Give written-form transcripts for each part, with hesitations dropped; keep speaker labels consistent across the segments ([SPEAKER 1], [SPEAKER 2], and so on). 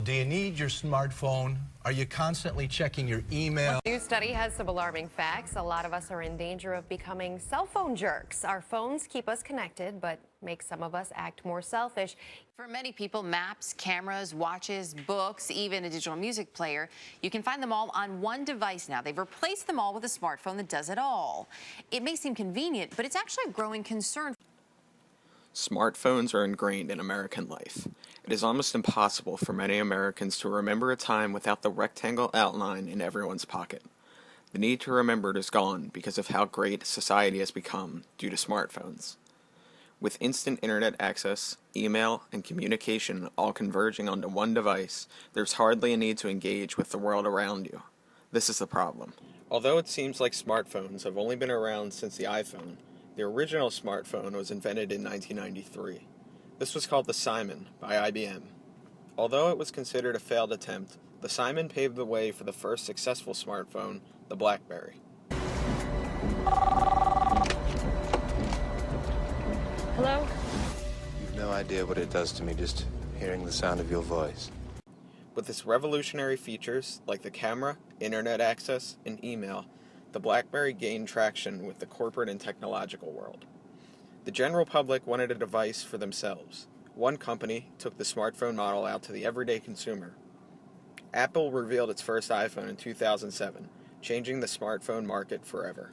[SPEAKER 1] Do you need your smartphone? Are you constantly checking your email?
[SPEAKER 2] A new study has some alarming facts. A lot of us are in danger of becoming cell phone jerks. Our phones keep us connected, but make some of us act more selfish.
[SPEAKER 3] For many people, maps, cameras, watches, books, even a digital music player, you can find them all on one device now. They've replaced them all with a smartphone that does it all. It may seem convenient, but it's actually a growing concern.
[SPEAKER 4] Smartphones are ingrained in American life. It is almost impossible for many Americans to remember a time without the rectangle outline in everyone's pocket. The need to remember it is gone because of how great society has become due to smartphones. With instant internet access, email, and communication all converging onto one device, there's hardly a need to engage with the world around you. This is the problem. Although it seems like smartphones have only been around since the iPhone, the original smartphone was invented in 1993. This was called the Simon by IBM. Although it was considered a failed attempt, the Simon paved the way for the first successful smartphone, the BlackBerry.
[SPEAKER 2] Hello?
[SPEAKER 5] You've no idea what it does to me just hearing the sound of your voice.
[SPEAKER 4] With its revolutionary features like the camera, internet access, and email, the BlackBerry gained traction with the corporate and technological world. The general public wanted a device for themselves. One company took the smartphone model out to the everyday consumer. Apple revealed its first iPhone in 2007, changing the smartphone market forever.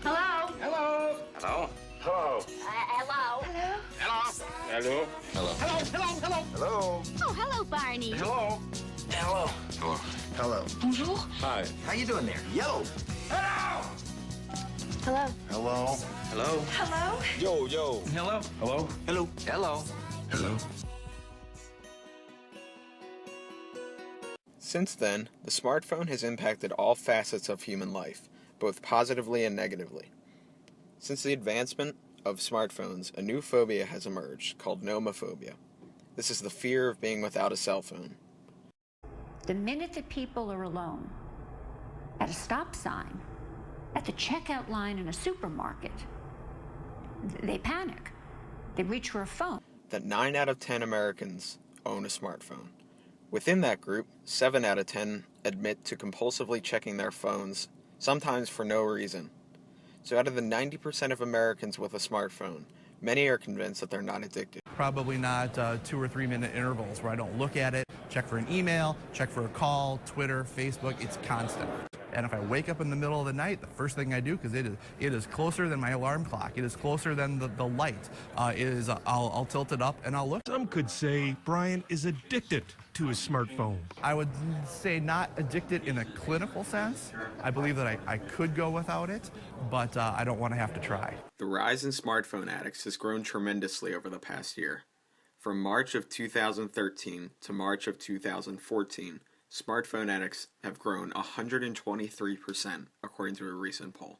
[SPEAKER 6] Hello?
[SPEAKER 7] Hello?
[SPEAKER 5] Hello?
[SPEAKER 7] Hello?
[SPEAKER 6] Hello?
[SPEAKER 7] Hello?
[SPEAKER 5] Hello?
[SPEAKER 7] Hello? Hello? Hello? Hello?
[SPEAKER 6] Oh, hello, Barney.
[SPEAKER 7] Hello? Hello?
[SPEAKER 5] Hello?
[SPEAKER 7] Hello?
[SPEAKER 6] Bonjour.
[SPEAKER 5] Hi.
[SPEAKER 7] How you doing there? Yellow? Hello?
[SPEAKER 6] Hello.
[SPEAKER 7] Hello?
[SPEAKER 5] Hello?
[SPEAKER 6] Hello?
[SPEAKER 5] Yo, yo.
[SPEAKER 7] Hello? Hello?
[SPEAKER 5] Hello? Hello?
[SPEAKER 7] Hello?
[SPEAKER 4] Since then, the smartphone has impacted all facets of human life, both positively and negatively. Since the advancement of smartphones, a new phobia has emerged called nomophobia. This is the fear of being without a cell phone.
[SPEAKER 8] The minute that people are alone, at a stop sign, at the checkout line in a supermarket, they panic. They reach for a phone.
[SPEAKER 4] That 9 out of 10 Americans own a smartphone. Within that group, 7 out of 10 admit to compulsively checking their phones, sometimes for no reason. So out of the 90% of Americans with a smartphone, many are convinced that they're not addicted.
[SPEAKER 9] Probably not 2 or 3 minute intervals where I don't look at it, check for an email, check for a call, Twitter, Facebook, it's constant. And if I wake up in the middle of the night, the first thing I do, because it is closer than my alarm clock, it is closer than the light, I'll tilt it up and I'll look.
[SPEAKER 10] Some could say Brian is addicted to his smartphone.
[SPEAKER 9] I would say not addicted in a clinical sense. I believe that I could go without it, but I don't want to have to try.
[SPEAKER 4] The rise in smartphone addicts has grown tremendously over the past year. From March of 2013 to March of 2014, smartphone addicts have grown 123%, according to a recent poll.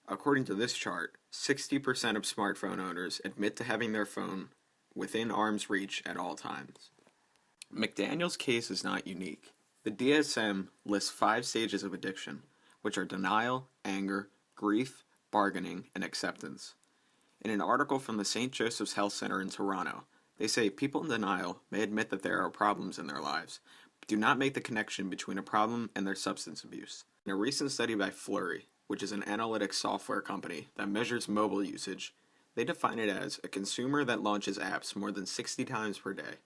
[SPEAKER 4] According to this chart, 60% of smartphone owners admit to having their phone within arm's reach at all times. McDaniel's case is not unique. The DSM lists 5 stages of addiction, which are denial, anger, grief, bargaining, and acceptance. In an article from the St. Joseph's Health Center in Toronto, they say people in denial may admit that there are problems in their lives, but do not make the connection between a problem and their substance abuse. In a recent study by Flurry, which is an analytics software company that measures mobile usage, they define it as a consumer that launches apps more than 60 times per day.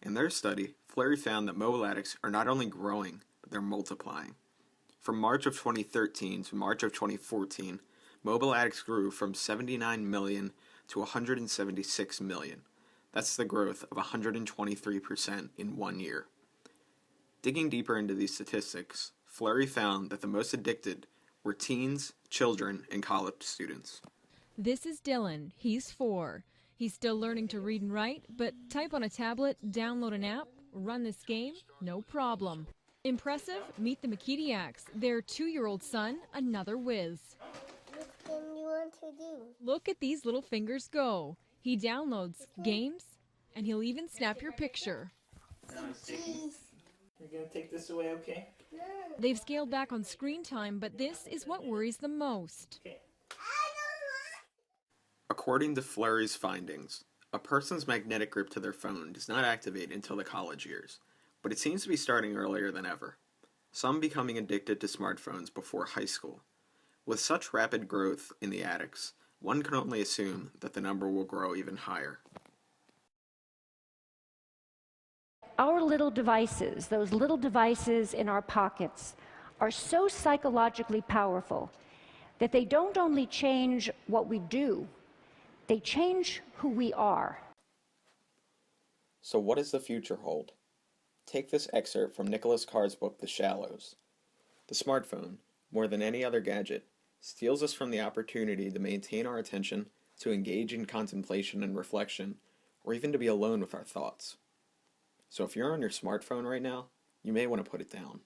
[SPEAKER 4] In their study, Flurry found that mobile addicts are not only growing, but they're multiplying. From March of 2013 to March of 2014, mobile addicts grew from 79 million to 176 million. That's the growth of 123% in 1 year. Digging deeper into these statistics, Flurry found that the most addicted were teens, children, and college students.
[SPEAKER 11] This is Dylan. He's 4. He's still learning to read and write, but type on a tablet, download an app, run this game, no problem. Impressive? Meet the McKeediacs. Their 2-year-old son, another whiz.
[SPEAKER 6] What game do you want to do?
[SPEAKER 11] Look at these little fingers go. He downloads games, and he'll even snap your picture.
[SPEAKER 1] You're going to take this away, okay?
[SPEAKER 11] They've scaled back on screen time, but this is what worries them most.
[SPEAKER 4] According to Flurry's findings, A person's magnetic grip to their phone does not activate until the college years, but it seems to be starting earlier than ever, some becoming addicted to smartphones before high school. With such rapid growth in the addicts, one can only assume that the number will grow even higher.
[SPEAKER 8] Our little devices, those little devices in our pockets, are so psychologically powerful that they don't only change what we do, they change who we are.
[SPEAKER 4] So what does the future hold? Take this excerpt from Nicholas Carr's book, The Shallows. The smartphone, more than any other gadget, steals us from the opportunity to maintain our attention, to engage in contemplation and reflection, or even to be alone with our thoughts. So if you're on your smartphone right now, you may want to put it down.